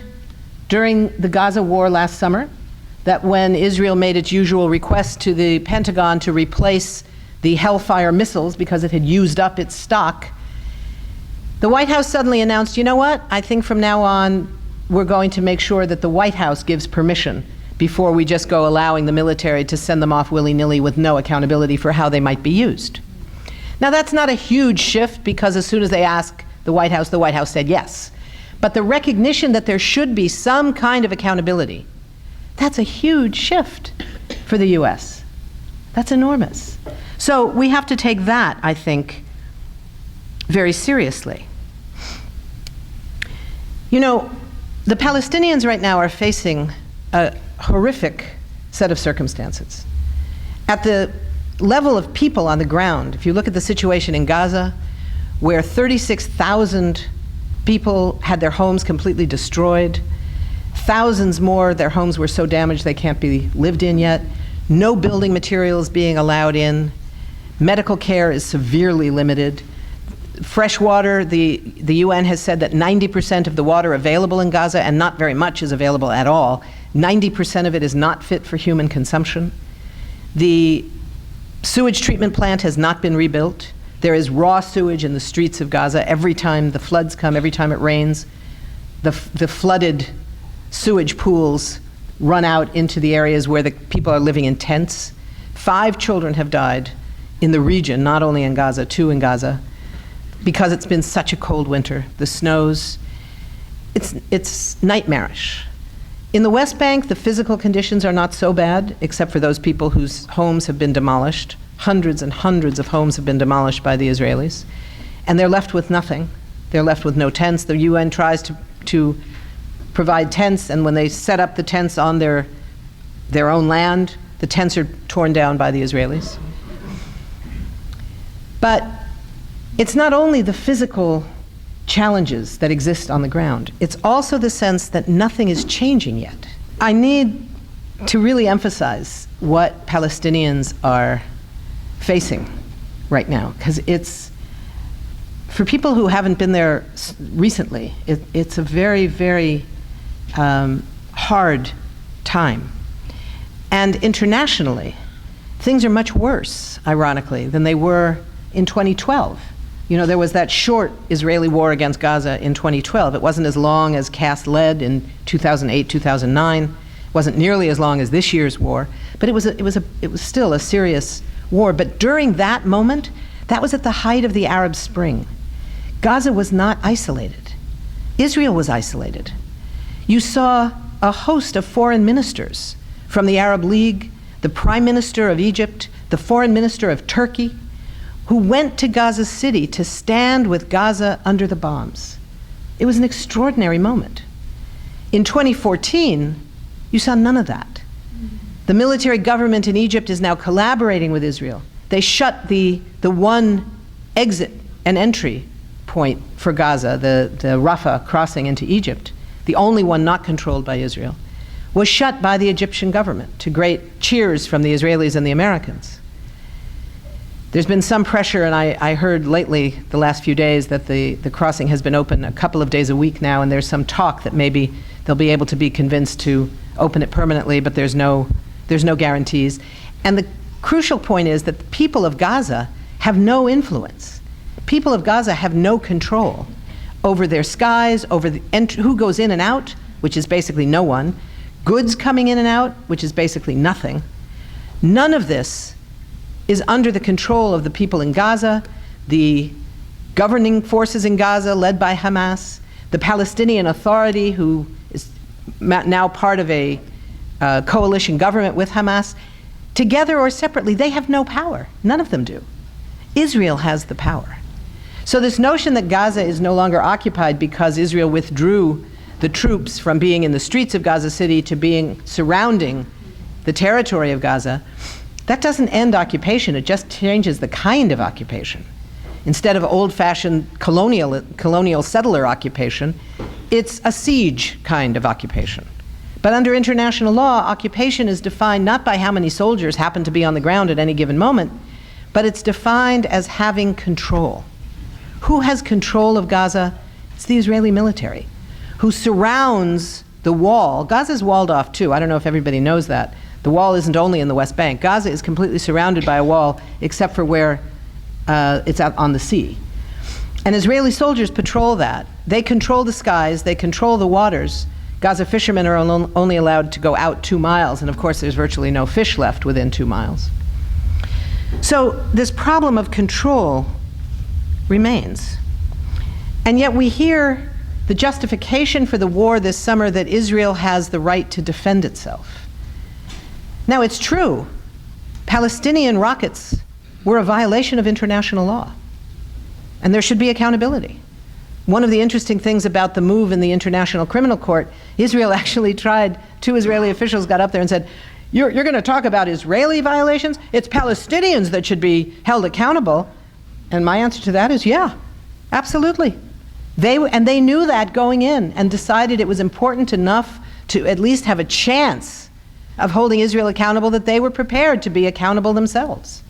during the Gaza war last summer that when Israel made its usual request to the Pentagon to replace the Hellfire missiles because it had used up its stock, the White House suddenly announced, you know what, I think from now on we're going to make sure that the White House gives permission before we just go allowing the military to send them off willy-nilly with no accountability for how they might be used. Now that's not a huge shift because as soon as they asked the White House said yes. But the recognition that there should be some kind of accountability, that's a huge shift for the US. That's enormous. So we have to take that, I think, very seriously. You know, the Palestinians right now are facing a horrific set of circumstances. At the level of people on the ground, if you look at the situation in Gaza, where 36,000 people had their homes completely destroyed, thousands more, their homes were so damaged they can't be lived in yet, no building materials being allowed in, medical care is severely limited. Fresh water, the UN has said that 90% of the water available in Gaza, and not very much is available at all, 90% of it is not fit for human consumption. The sewage treatment plant has not been rebuilt. There is raw sewage in the streets of Gaza. Every time the floods come, every time it rains, the flooded sewage pools run out into the areas where the people are living in tents. 5 children have died in the region, not only in Gaza, 2 in Gaza, because it's been such a cold winter. The snows, it's nightmarish. In the West Bank, the physical conditions are not so bad, except for those people whose homes have been demolished. Hundreds and hundreds of homes have been demolished by the Israelis, and they're left with nothing. They're left with no tents. The UN tries to provide tents, and when they set up the tents on their own land, the tents are torn down by the Israelis. But it's not only the physical challenges that exist on the ground, it's also the sense that nothing is changing yet. I need to really emphasize what Palestinians are facing right now, because it's, for people who haven't been there recently, it's a very, very hard time. And internationally, things are much worse, ironically, than they were in 2012. You know, there was that short Israeli war against Gaza in 2012. It wasn't as long as Cass led in 2008, 2009. It wasn't nearly as long as this year's war, but it was still a serious war. But during that moment, that was at the height of the Arab Spring. Gaza was not isolated. Israel was isolated. You saw a host of foreign ministers from the Arab League, the Prime Minister of Egypt, the Foreign Minister of Turkey, who went to Gaza City to stand with Gaza under the bombs. It was an extraordinary moment. In 2014, you saw none of that. The military government in Egypt is now collaborating with Israel. They shut the one exit and entry point for Gaza, the Rafah crossing into Egypt, the only one not controlled by Israel, was shut by the Egyptian government, to great cheers from the Israelis and the Americans. There's been some pressure, and I heard lately, the last few days, that the crossing has been open a couple of days a week now, and there's some talk that maybe they'll be able to be convinced to open it permanently, but there's no guarantees. And the crucial point is that the people of Gaza have no influence. People of Gaza have no control over their skies, over who goes in and out, which is basically no one, goods coming in and out, which is basically nothing. None of this is under the control of the people in Gaza, the governing forces in Gaza led by Hamas, the Palestinian Authority, who is now part of a coalition government with Hamas. Together or separately, they have no power. None of them do. Israel has the power. So this notion that Gaza is no longer occupied because Israel withdrew the troops from being in the streets of Gaza City to being surrounding the territory of Gaza, that doesn't end occupation, it just changes the kind of occupation. Instead of old-fashioned colonial settler occupation, it's a siege kind of occupation. But under international law, occupation is defined not by how many soldiers happen to be on the ground at any given moment, but it's defined as having control. Who has control of Gaza? It's the Israeli military, who surrounds the wall. Gaza's walled off too. I don't know if everybody knows that. The wall isn't only in the West Bank. Gaza is completely surrounded by a wall, except for where it's out on the sea. And Israeli soldiers patrol that. They control the skies, they control the waters. Gaza fishermen are only allowed to go out 2 miles, and of course there's virtually no fish left within 2 miles. So this problem of control remains. And yet we hear the justification for the war this summer that Israel has the right to defend itself. Now it's true, Palestinian rockets were a violation of international law, and there should be accountability. One of the interesting things about the move in the International Criminal Court, Israel actually tried, 2 Israeli officials got up there and said, you're going to talk about Israeli violations? It's Palestinians that should be held accountable. And my answer to that is, yeah, absolutely. They knew that going in and decided it was important enough to at least have a chance of holding Israel accountable that they were prepared to be accountable themselves.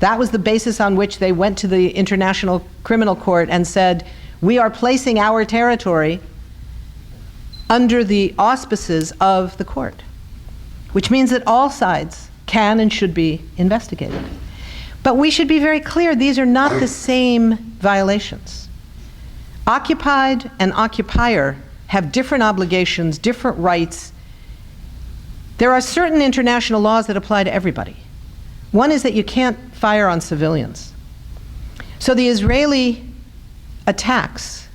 That was the basis on which they went to the International Criminal Court and said, we are placing our territory under the auspices of the court, which means that all sides can and should be investigated. But we should be very clear, these are not the same violations. Occupied and occupier have different obligations, different rights. There are certain international laws that apply to everybody. One is that you can't fire on civilians. So the Israeli attacks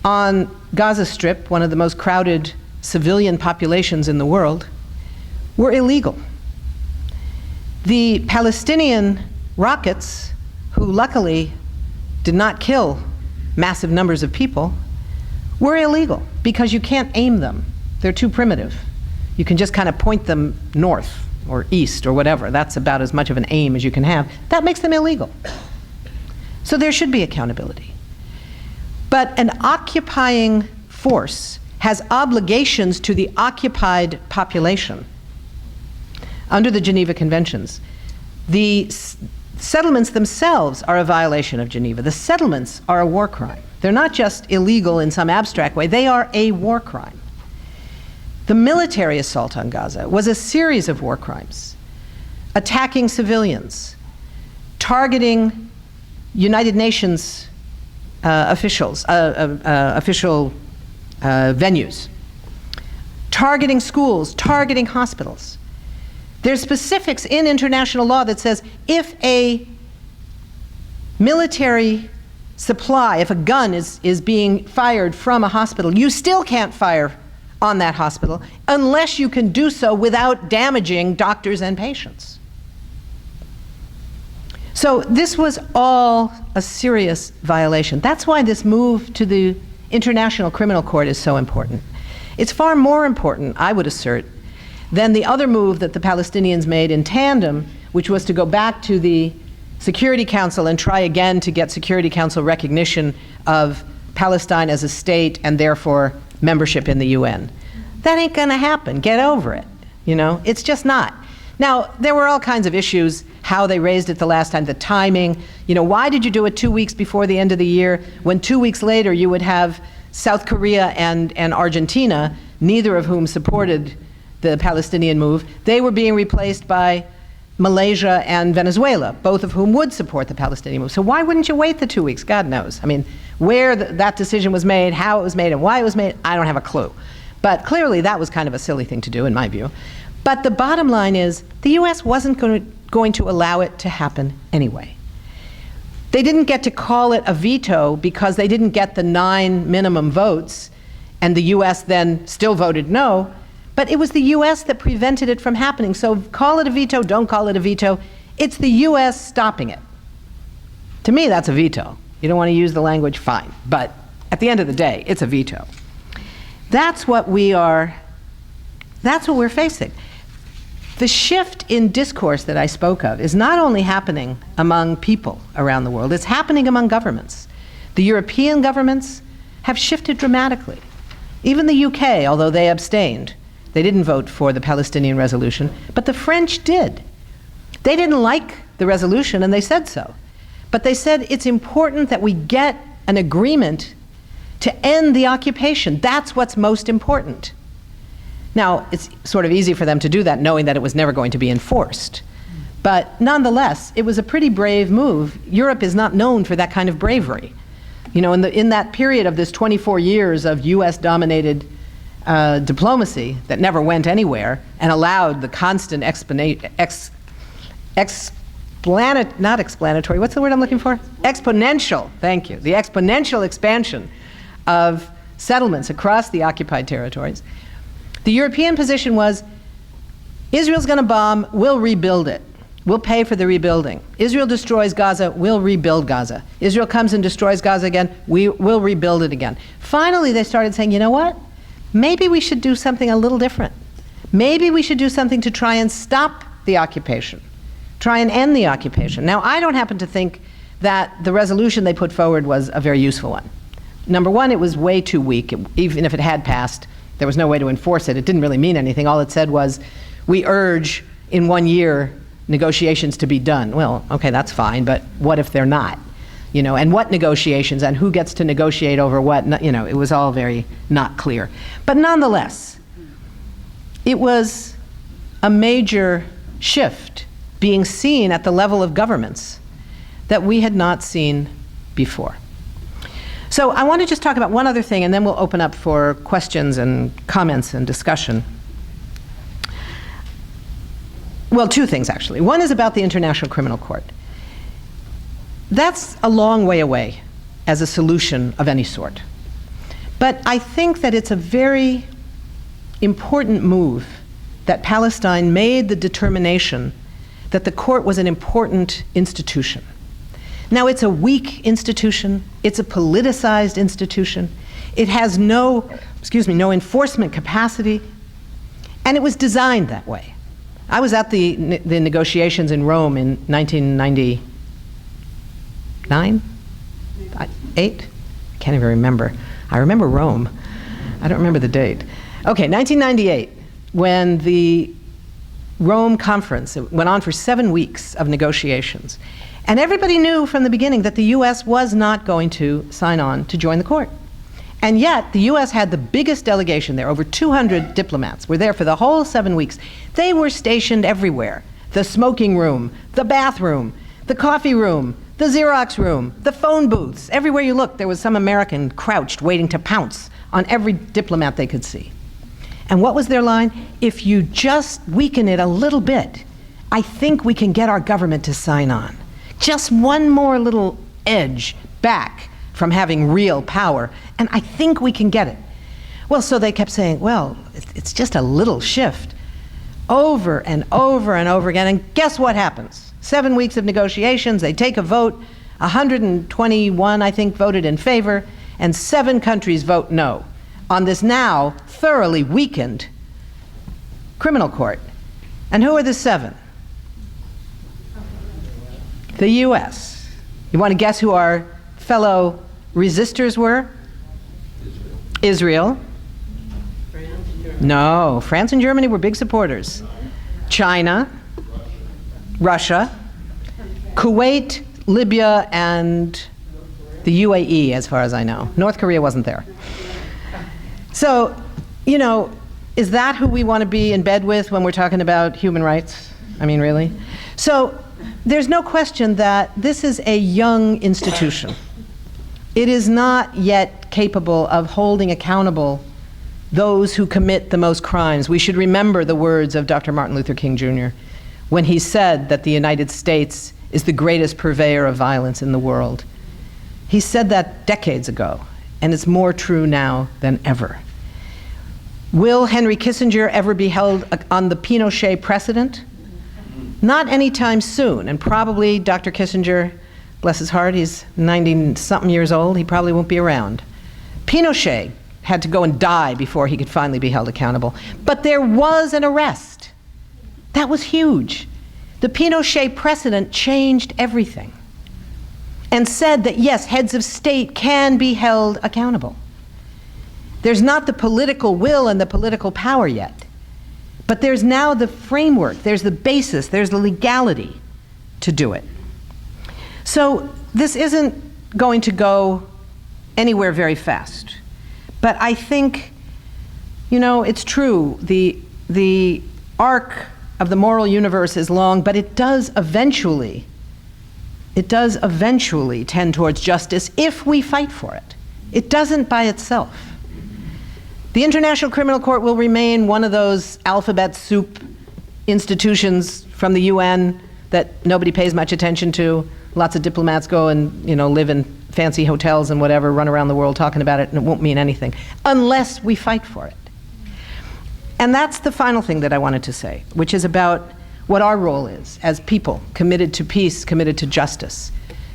on Gaza Strip, one of the most crowded civilian populations in the world, were illegal. The Palestinian rockets, who luckily did not kill massive numbers of people, were illegal because you can't aim them. They're too primitive. You can just kind of point them north or east or whatever. That's about as much of an aim as you can have. That makes them illegal. So there should be accountability. But an occupying force has obligations to the occupied population under the Geneva Conventions. The settlements themselves are a violation of Geneva. The settlements are a war crime. They're not just illegal in some abstract way, they are a war crime. The military assault on Gaza was a series of war crimes, attacking civilians, targeting United Nations official venues, targeting schools, targeting hospitals. There's specifics in international law that says if a military supply, if a gun is being fired from a hospital, you still can't fire on that hospital unless you can do so without damaging doctors and patients. So this was all a serious violation. That's why this move to the International Criminal Court is so important. It's far more important, I would assert, than the other move that the Palestinians made in tandem, which was to go back to the Security Council and try again to get Security Council recognition of Palestine as a state and therefore membership in the UN. That ain't gonna happen. Get over it. You know, it's just not. Now, there were all kinds of issues, how they raised it the last time, the timing. You know, why did you do it 2 weeks before the end of the year when 2 weeks later you would have South Korea and Argentina, neither of whom supported the Palestinian move? They were being replaced by Malaysia and Venezuela, both of whom would support the Palestinian move. So why wouldn't you wait the 2 weeks? God knows. I mean, where that decision was made, how it was made, and why it was made, I don't have a clue. But clearly that was kind of a silly thing to do, in my view. But the bottom line is, the US wasn't going to allow it to happen anyway. They didn't get to call it a veto because they didn't get the 9 minimum votes, and the US then still voted no, but it was the US that prevented it from happening. So call it a veto, don't call it a veto, it's the US stopping it. To me, that's a veto. You don't want to use the language, fine, but at the end of the day, it's a veto. That's what we're facing. The shift in discourse that I spoke of is not only happening among people around the world, it's happening among governments. The European governments have shifted dramatically. Even the UK, although they abstained, they didn't vote for the Palestinian resolution, but the French did. They didn't like the resolution, and they said so. But they said it's important that we get an agreement to end the occupation. That's what's most important. Now, it's sort of easy for them to do that, knowing that it was never going to be enforced. But nonetheless, it was a pretty brave move. Europe is not known for that kind of bravery. You know, in that period of this 24 years of US-dominated diplomacy that never went anywhere and allowed the constant exponential, thank you, the exponential expansion of settlements across the occupied territories. The European position was, Israel's going to bomb, we'll rebuild it. We'll pay for the rebuilding. Israel destroys Gaza, we'll rebuild Gaza. Israel comes and destroys Gaza again, we'll rebuild it again. Finally, they started saying, you know what? Maybe we should do something a little different. Maybe we should do something to try and stop the occupation, try and end the occupation. Now, I don't happen to think that the resolution they put forward was a very useful one. Number one, it was way too weak. Even if it had passed, there was no way to enforce it. It didn't really mean anything. All it said was, we urge in 1 year negotiations to be done. Well, okay, that's fine, but what if they're not? You know, and what negotiations, and who gets to negotiate over what? You know, it was all very not clear. But nonetheless, it was a major shift being seen at the level of governments that we had not seen before. So I want to just talk about one other thing, and then we'll open up for questions and comments and discussion. Well, two things, actually. One is about the International Criminal Court. That's a long way away as a solution of any sort. But I think that it's a very important move that Palestine made the determination that the court was an important institution. Now, it's a weak institution, it's a politicized institution, it has no enforcement capacity, and it was designed that way. I was at the negotiations in Rome in 1999? 8? I can't even remember. I remember Rome. I don't remember the date. Okay, 1998, when the Rome conference, it went on for 7 weeks of negotiations. And everybody knew from the beginning that the US was not going to sign on to join the court. And yet, the US had the biggest delegation there. Over 200 diplomats were there for the whole 7 weeks. They were stationed everywhere. The smoking room, the bathroom, the coffee room, the Xerox room, the phone booths. Everywhere you looked, there was some American crouched, waiting to pounce on every diplomat they could see. And what was their line? If you just weaken it a little bit, I think we can get our government to sign on. Just one more little edge back from having real power, and I think we can get it. Well, so they kept saying, well, it's just a little shift, over and over and over again, and guess what happens? 7 weeks of negotiations, they take a vote, 121, I think, voted in favor, and 7 countries vote no on this now thoroughly weakened criminal court. And who are the 7? The US. You want to guess who our fellow resistors were? Israel. No, France and Germany were big supporters. China, Russia, Kuwait, Libya, and the UAE, as far as I know. North Korea wasn't there. So, you know, is that who we want to be in bed with when we're talking about human rights? I mean, really? So, there's no question that this is a young institution. It is not yet capable of holding accountable those who commit the most crimes. We should remember the words of Dr. Martin Luther King Jr. when he said that the United States is the greatest purveyor of violence in the world. He said that decades ago, and it's more true now than ever. Will Henry Kissinger ever be held on the Pinochet precedent? Not anytime soon, and probably Dr. Kissinger, bless his heart, he's 90-something years old, he probably won't be around. Pinochet had to go and die before he could finally be held accountable. But there was an arrest. That was huge. The Pinochet precedent changed everything and said that, yes, heads of state can be held accountable. There's not the political will and the political power yet, but there's now the framework, there's the basis, there's the legality to do it. So this isn't going to go anywhere very fast. But I think, you know, it's true, the arc of the moral universe is long, but it does eventually tend towards justice if we fight for it. It doesn't by itself. The International Criminal Court will remain one of those alphabet soup institutions from the UN that nobody pays much attention to. Lots of diplomats go and, you know, live in fancy hotels and whatever, run around the world talking about it, and it won't mean anything unless we fight for it. And that's the final thing that I wanted to say, which is about what our role is as people committed to peace, committed to justice,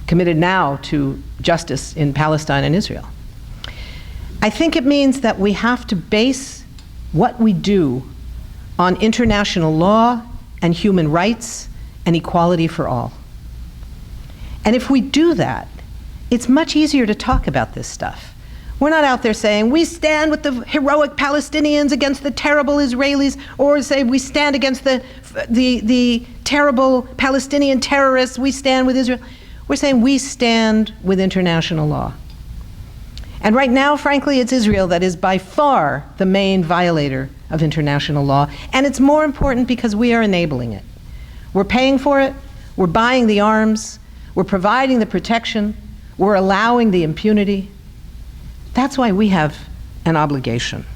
committed now to justice in Palestine and Israel. I think it means that we have to base what we do on international law and human rights and equality for all. And if we do that, it's much easier to talk about this stuff. We're not out there saying, we stand with the heroic Palestinians against the terrible Israelis, or say we stand against the terrible Palestinian terrorists, we stand with Israel. We're saying we stand with international law. And right now, frankly, it's Israel that is by far the main violator of international law, and it's more important because we are enabling it. We're paying for it, we're buying the arms, we're providing the protection, we're allowing the impunity. That's why we have an obligation.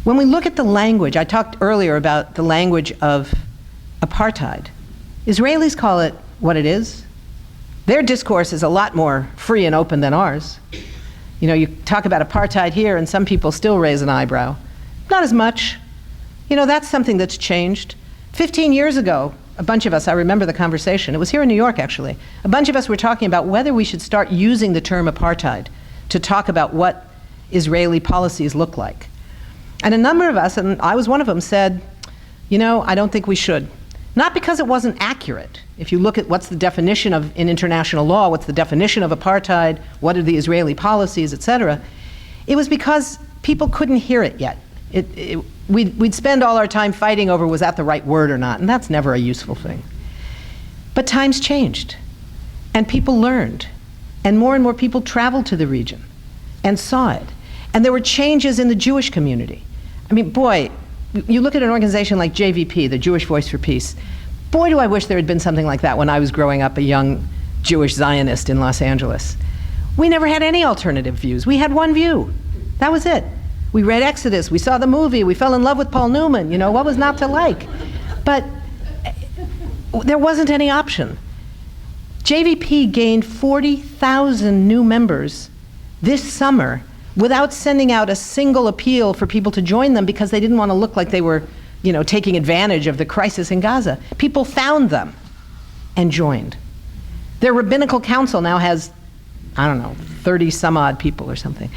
When we look at the language, I talked earlier about the language of apartheid. Israelis call it what it is. Their discourse is a lot more free and open than ours. You know, you talk about apartheid here and some people still raise an eyebrow. Not as much. You know, that's something that's changed. 15 years ago, a bunch of us, I remember the conversation, it was here in New York actually, a bunch of us were talking about whether we should start using the term apartheid to talk about what Israeli policies look like. And a number of us, and I was one of them, said, you know, I don't think we should. Not because it wasn't accurate. If you look at what's the definition of, in international law, what's the definition of apartheid, what are the Israeli policies, etc. It was because people couldn't hear it yet. We'd spend all our time fighting over was that the right word or not, and that's never a useful thing. But times changed, and people learned, and more people traveled to the region and saw it. And there were changes in the Jewish community. I mean, boy, you look at an organization like JVP, the Jewish Voice for Peace, boy, do I wish there had been something like that when I was growing up a young Jewish Zionist in Los Angeles. We never had any alternative views. We had one view. That was it. We read Exodus, we saw the movie, we fell in love with Paul Newman, you know, what was not to like? But there wasn't any option. JVP gained 40,000 new members this summer without sending out a single appeal for people to join them because they didn't want to look like they were, you know, taking advantage of the crisis in Gaza. People found them and joined. Their rabbinical council now has, I don't know, 30 some odd people or something.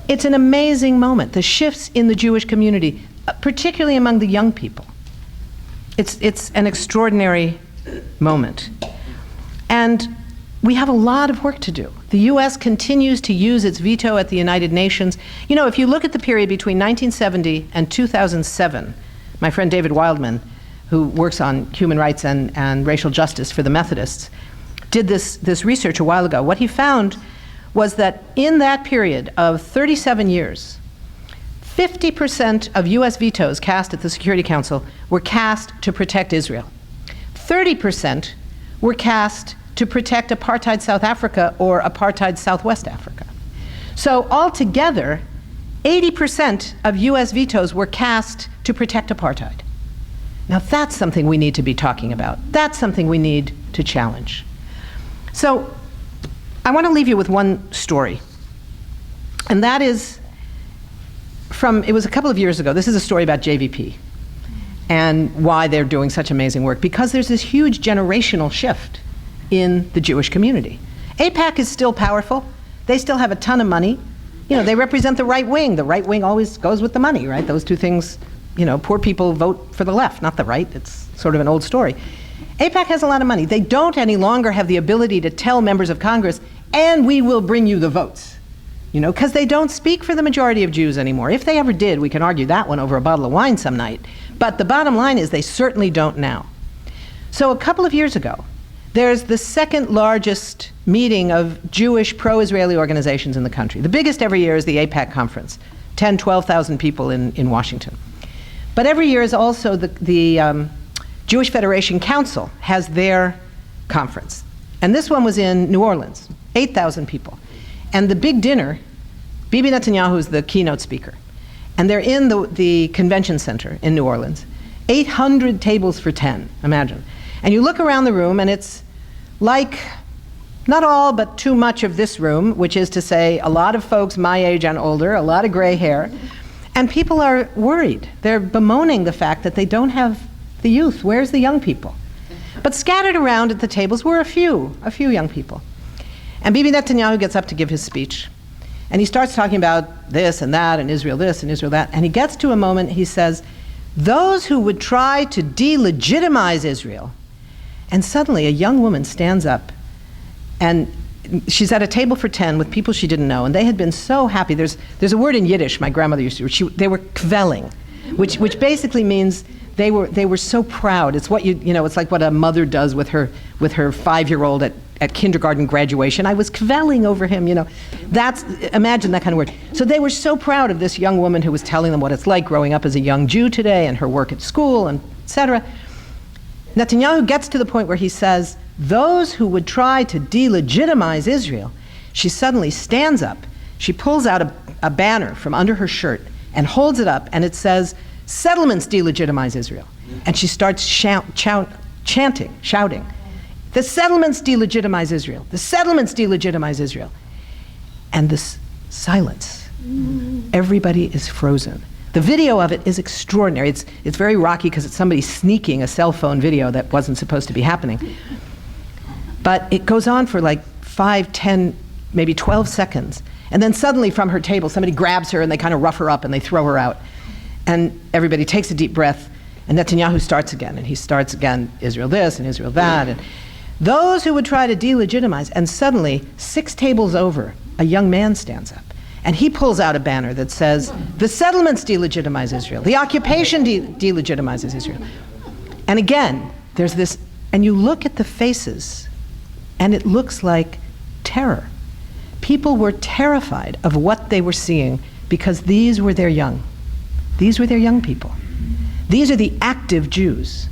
It's an amazing moment, the shifts in the Jewish community, particularly among the young people. It's an extraordinary moment. And we have a lot of work to do. The US continues to use its veto at the United Nations. You know, if you look at the period between 1970 and 2007, my friend David Wildman, who works on human rights and racial justice for the Methodists, did this research a while ago. What he found was that in that period of 37 years, 50% of US vetoes cast at the Security Council were cast to protect Israel. 30% were cast to protect apartheid South Africa or apartheid Southwest Africa. So altogether, 80% of US vetoes were cast to protect apartheid. Now that's something we need to be talking about. That's something we need to challenge. So I want to leave you with one story. And that is it was a couple of years ago. This is a story about JVP and why they're doing such amazing work. Because there's this huge generational shift in the Jewish community. Aipac is still powerful. They still have a ton of money. You know, they represent the right wing. The right wing always goes with the money, right? Those two things, you know, poor people vote for the left, not the right. It's sort of an old story. Aipac has a lot of money. They don't any longer have the ability to tell members of Congress, and we will bring you the votes, you know, because they don't speak for the majority of Jews anymore. If they ever did, we can argue that one over a bottle of wine some night. But the bottom line is they certainly don't now. So a couple of years ago, there's the second largest meeting of Jewish pro-Israeli organizations in the country. The biggest every year is the Aipac Conference, 10, 12,000 people in Washington. But every year is also the Jewish Federation Council has their conference. And this one was in New Orleans, 8,000 people. And the big dinner, Bibi Netanyahu is the keynote speaker. And they're in the convention center in New Orleans, 800 tables for 10, imagine. And you look around the room and it's like, not all, but too much of this room, which is to say a lot of folks my age and older, a lot of gray hair. And people are worried. They're bemoaning the fact that they don't have the youth. Where's the young people? But scattered around at the tables were a few young people. And Bibi Netanyahu gets up to give his speech. And he starts talking about this and that, and Israel this and Israel that. And he gets to a moment, he says, those who would try to delegitimize Israel. And suddenly a young woman stands up, and she's at a table for 10 with people she didn't know, and they had been so happy. There's a word in Yiddish my grandmother used to use. They were kvelling, which basically means they were so proud. It's what you know, it's like what a mother does with her 5-year-old at kindergarten graduation. I was kvelling over him, you know. Imagine that kind of word. So they were so proud of this young woman who was telling them what it's like growing up as a young Jew today and her work at school and et cetera. Netanyahu gets to the point where he says, those who would try to delegitimize Israel, she suddenly stands up, she pulls out a banner from under her shirt and holds it up, and it says, settlements delegitimize Israel. And she starts shouting, the settlements delegitimize Israel, the settlements delegitimize Israel. And this silence, everybody is frozen. The video of it is extraordinary. It's very rocky because it's somebody sneaking a cell phone video that wasn't supposed to be happening. But it goes on for like 5, 10, maybe 12 seconds. And then suddenly from her table, somebody grabs her and they kind of rough her up and they throw her out. And everybody takes a deep breath, and Netanyahu starts again. And he starts again, Israel this and Israel that. And those who would try to delegitimize, and suddenly 6 tables over, a young man stands up. And he pulls out a banner that says, the settlements delegitimize Israel. The occupation delegitimizes Israel. And again, there's this, and you look at the faces, and it looks like terror. People were terrified of what they were seeing because these were their young. These were their young people. These are the active Jews.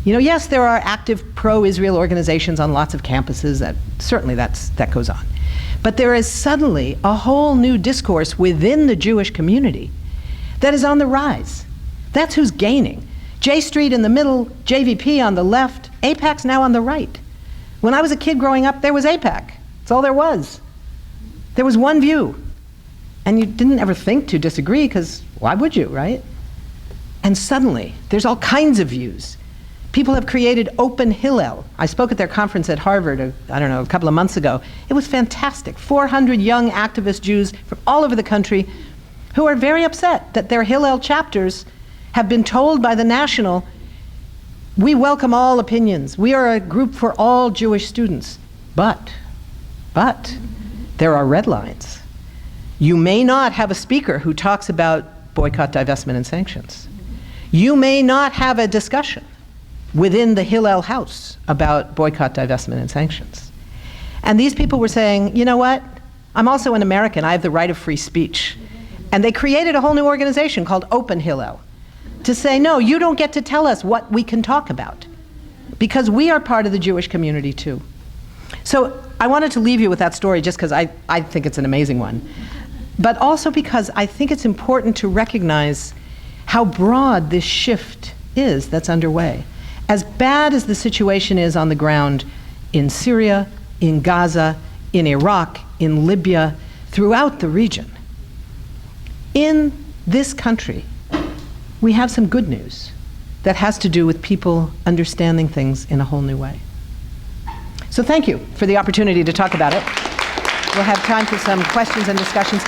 You know, yes, there are active pro-Israel organizations on lots of campuses. That goes on. But there is suddenly a whole new discourse within the Jewish community that is on the rise. That's who's gaining. J Street in the middle, JVP on the left, Aipac's now on the right. When I was a kid growing up, there was Aipac. That's all there was. There was one view. And you didn't ever think to disagree, because why would you, right? And suddenly, there's all kinds of views. People have created Open Hillel. I spoke at their conference at Harvard, a couple of months ago. It was fantastic. 400 young activist Jews from all over the country who are very upset that their Hillel chapters have been told by the National, we welcome all opinions. We are a group for all Jewish students. But, there are red lines. You may not have a speaker who talks about boycott, divestment, and sanctions. You may not have a discussion within the Hillel house about boycott, divestment, and sanctions. And these people were saying, you know what? I'm also an American. I have the right of free speech. And they created a whole new organization called Open Hillel to say, no, you don't get to tell us what we can talk about, because we are part of the Jewish community too. So I wanted to leave you with that story just because I think it's an amazing one. but also because I think it's important to recognize how broad this shift is that's underway. As bad as the situation is on the ground in Syria, in Gaza, in Iraq, in Libya, throughout the region, in this country, we have some good news that has to do with people understanding things in a whole new way. So thank you for the opportunity to talk about it. We'll have time for some questions and discussions.